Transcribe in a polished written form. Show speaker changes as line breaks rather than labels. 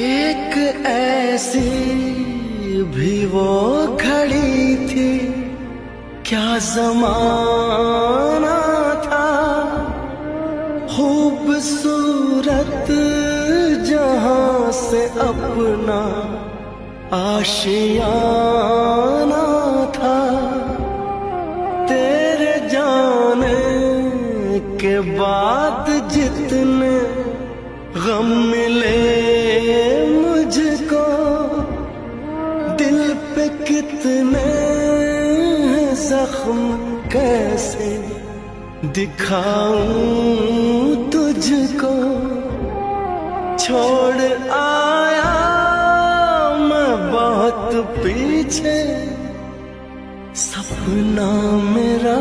एक ऐसी भी वो घड़ी थी, क्या ज़माना था। खूबसूरत जहां से अपना आशियाना था। तेरे जाने के बाद जितने गम मिले मुझको, दिल पे कितने जख्म कैसे दिखाऊं तुझको। छोड़ आया मैं बहुत पीछे, सपना मेरा